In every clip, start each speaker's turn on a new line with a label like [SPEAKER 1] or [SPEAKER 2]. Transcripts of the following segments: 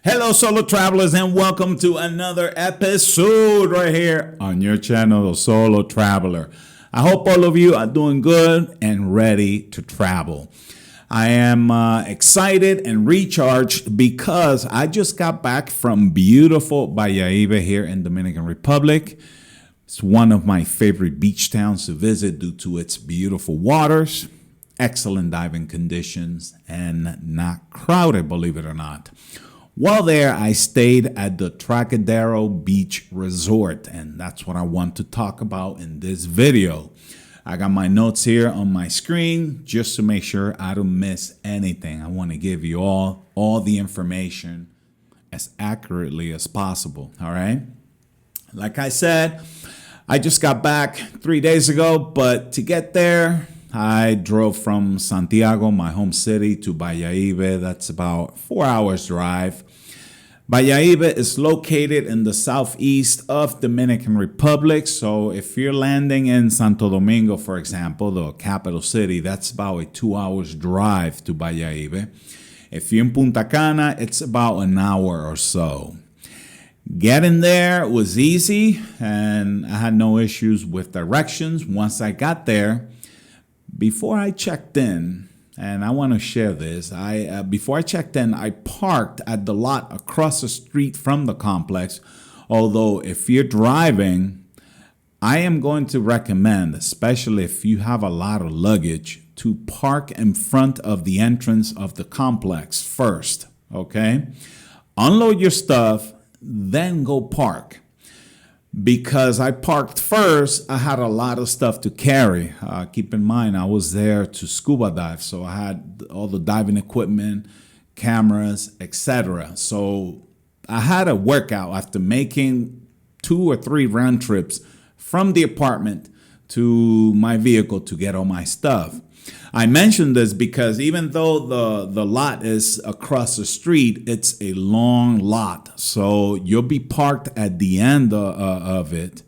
[SPEAKER 1] Hello, solo travelers, and welcome to another episode right here on your channel, The Solo Traveler. I hope all of you are doing good and ready to travel. I am excited and recharged because I just got back from beautiful Bayahibe here in Dominican Republic. It's one of my favorite beach towns to visit due to its beautiful waters, excellent diving conditions, and not crowded, believe it or not. While there, I stayed at the Tracadero Beach Resort, and that's what I want to talk about in this video. I got my notes here on my screen just to make sure I don't miss anything. I want to give you all the information as accurately as possible, all right? Like I said, I just got back 3 days ago, but to get there, I drove from Santiago, my home city, to Bayahibe. That's about 4 hours drive. Bayahibe is located in the southeast of Dominican Republic. So if you're landing in Santo Domingo, for example, the capital city, that's about a 2 hours drive to Bayahibe. If you're in Punta Cana, it's about an hour or so. Getting there was easy, and I had no issues with directions once I got there. Before I checked in, and I want to share this, before I checked in, I parked at the lot across the street from the complex. Although if you're driving, I am going to recommend, especially if you have a lot of luggage, to park in front of the entrance of the complex first, okay? Unload your stuff, then go park. Because I parked first, I had a lot of stuff to carry. Keep in mind, I was there to scuba dive, so I had all the diving equipment, cameras, etc. So I had a workout after making 2 or 3 round trips from the apartment to my vehicle to get all my stuff. I mentioned this because even though the lot is across the street, it's a long lot. So you'll be parked at the end of it.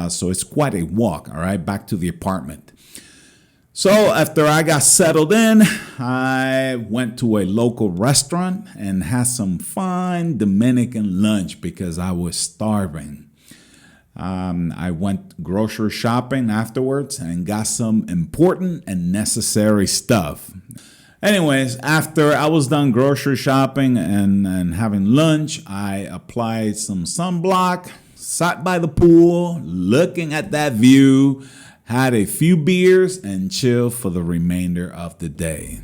[SPEAKER 1] So it's quite a walk, all right, back to the apartment. So after I got settled in, I went to a local restaurant and had some fine Dominican lunch because I was starving. I went grocery shopping afterwards and got some important and necessary stuff. Anyways, after I was done grocery shopping and having lunch, I applied some sunblock, sat by the pool, looking at that view, had a few beers, and chilled for the remainder of the day.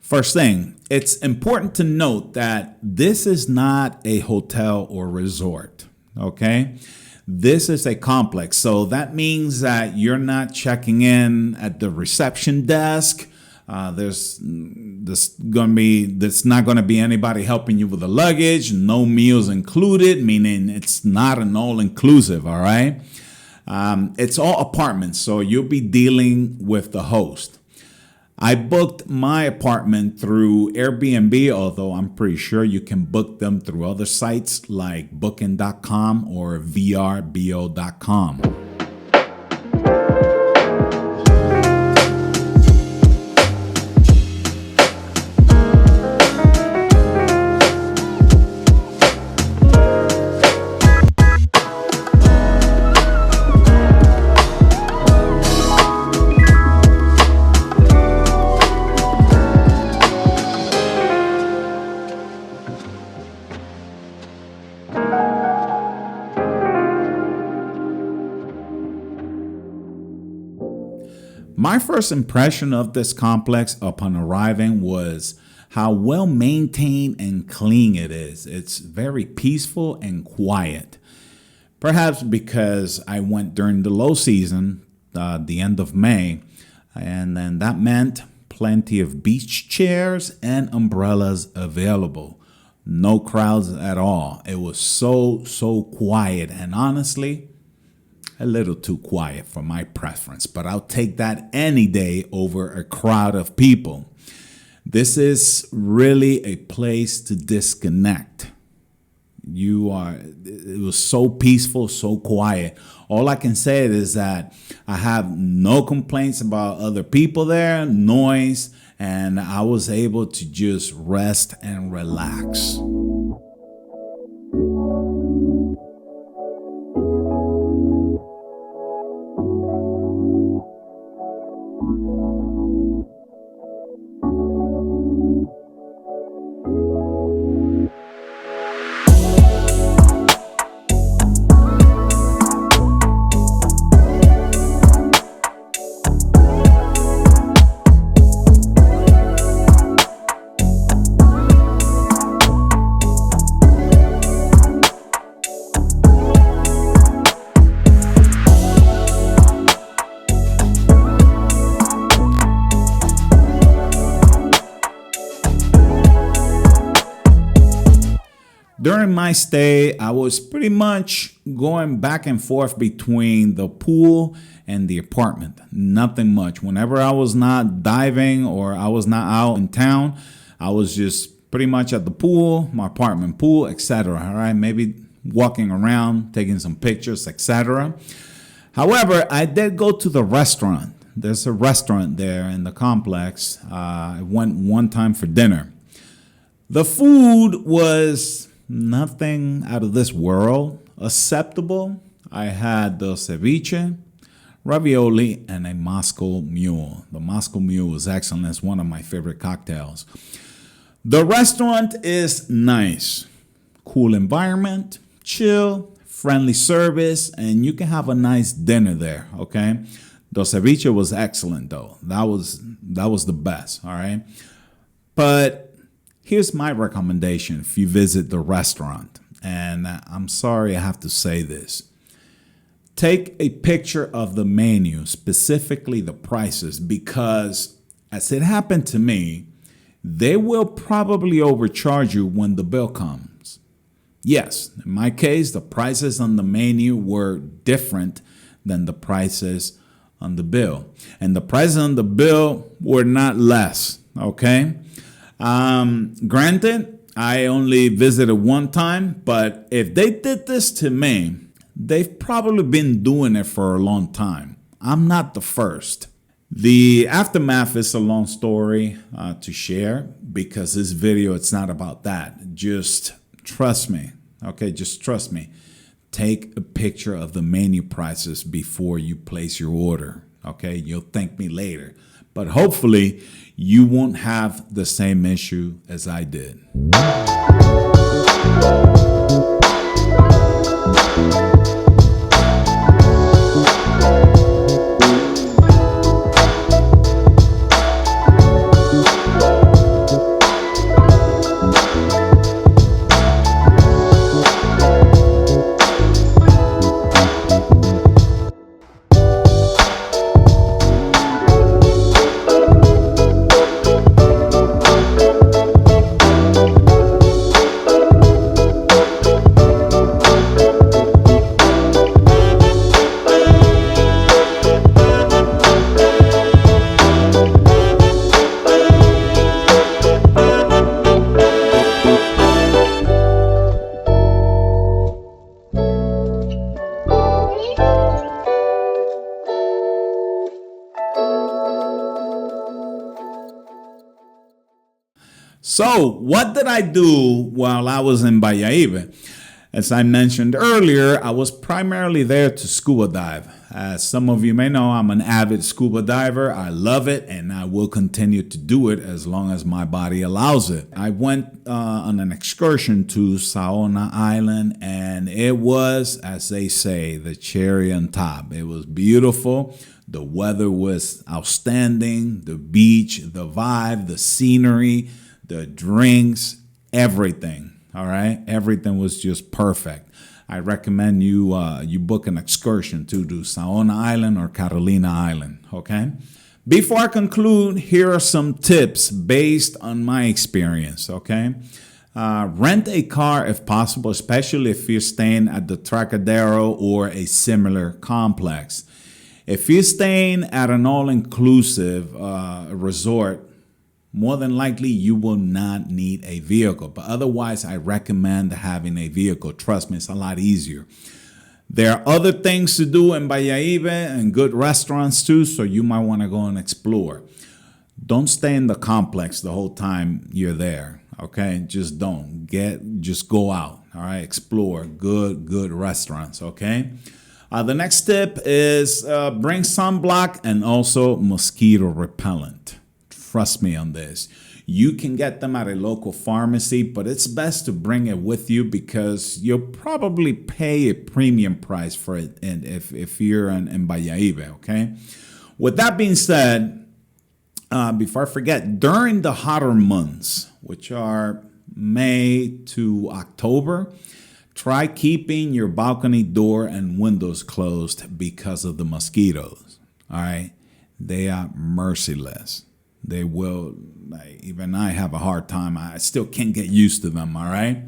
[SPEAKER 1] First thing, it's important to note that this is not a hotel or resort, okay? This is a complex, so that means that you're not checking in at the reception desk. There's not going to be anybody helping you with the luggage. No meals included, meaning it's not an all-inclusive, all right? It's all apartments, so you'll be dealing with the host. I booked my apartment through Airbnb, although I'm pretty sure you can book them through other sites like booking.com or vrbo.com. first impression of this complex upon arriving was how well maintained and clean it is. It's very peaceful and quiet. Perhaps because I went during the low season, the end of May, and then that meant plenty of beach chairs and umbrellas available. No crowds at all. It was so quiet, and honestly, a little too quiet for my preference, but I'll take that any day over a crowd of people. This is really a place to disconnect. It was so peaceful, so quiet. All I can say is that I have no complaints about other people there, noise, and I was able to just rest and relax. During my stay, I was pretty much going back and forth between the pool and the apartment. Nothing much. Whenever I was not diving or I was not out in town, I was just pretty much at the pool, my apartment pool, etc. All right, maybe walking around, taking some pictures, etc. However, I did go to the restaurant. There's a restaurant there in the complex. I went one time for dinner. The food was nothing out of this world, acceptable. I had the ceviche, ravioli, and a Moscow Mule. The Moscow Mule is excellent. It's one of my favorite cocktails. The restaurant is nice. Cool environment, chill, friendly service, and you can have a nice dinner there, okay? The ceviche was excellent, though. That was the best, all right? But here's my recommendation if you visit the restaurant, and I'm sorry I have to say this. Take a picture of the menu, specifically the prices, because as it happened to me, they will probably overcharge you when the bill comes. Yes, in my case, the prices on the menu were different than the prices on the bill. And the prices on the bill were not less, okay? Granted, I only visited one time, but if they did this to me, they've probably been doing it for a long time. I'm not the first. The aftermath is a long story to share because this video, it's not about that. Just trust me, okay? Just trust me. Take a picture of the menu prices before you place your order, okay? You'll thank me later. But hopefully, you won't have the same issue as I did. So what did I do while I was in Bayahibe? As I mentioned earlier, I was primarily there to scuba dive. As some of you may know, I'm an avid scuba diver. I love it, and I will continue to do it as long as my body allows it. I went on an excursion to Saona Island, and it was, as they say, the cherry on top. It was beautiful. The weather was outstanding. The beach, the vibe, the scenery, the drinks, everything. All right, everything was just perfect. I recommend you book an excursion to Saona Island or Carolina Island. Okay. Before I conclude, here are some tips based on my experience. Okay. Rent a car if possible, especially if you're staying at the Tracadero or a similar complex. If you're staying at an all-inclusive resort, more than likely you will not need a vehicle. But otherwise, I recommend having a vehicle. Trust me, it's a lot easier. There are other things to do in Bayahibe and good restaurants too, so you might want to go and explore. Don't stay in the complex the whole time you're there. Okay, just don't just go out. All right, explore good restaurants. Okay. The next tip is bring sunblock and also mosquito repellent. Trust me on this. You can get them at a local pharmacy, but it's best to bring it with you because you'll probably pay a premium price for it and if you're in Bayahibe. Okay. With that being said, before I forget, during the hotter months, which are May to October, try keeping your balcony door and windows closed because of the mosquitoes. All right. They are merciless. They will, even I have a hard time. I still can't get used to them. All right.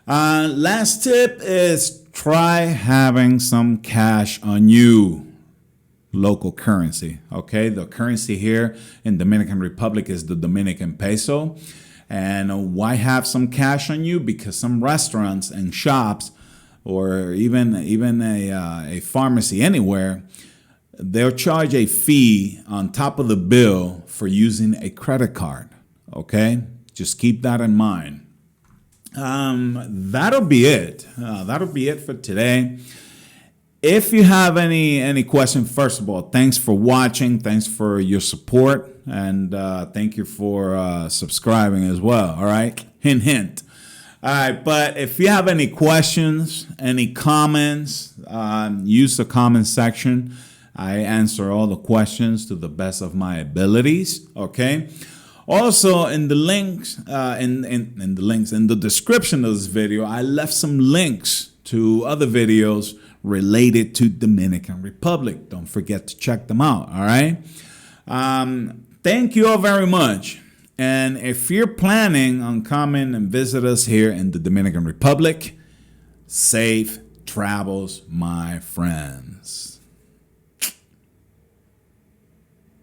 [SPEAKER 1] Last tip is try having some cash on you. Local currency. Okay. The currency here in Dominican Republic is the Dominican peso. And why have some cash on you? Because some restaurants and shops or even a pharmacy anywhere, they'll charge a fee on top of the bill for using a credit card. Okay? Just keep that in mind. That'll be it. That'll be it for today. If you have any question, first of all, thanks for watching. Thanks for your support. And thank you for subscribing as well. All right. Hint, hint. All right. But if you have any questions, any comments, use the comment section. I answer all the questions to the best of my abilities. Okay. Also, in the links, in the description of this video, I left some links to other videos related to Dominican Republic. Don't forget to check them out. All right. Thank you all very much. And if you're planning on coming and visit us here in the Dominican Republic, safe travels, my friends.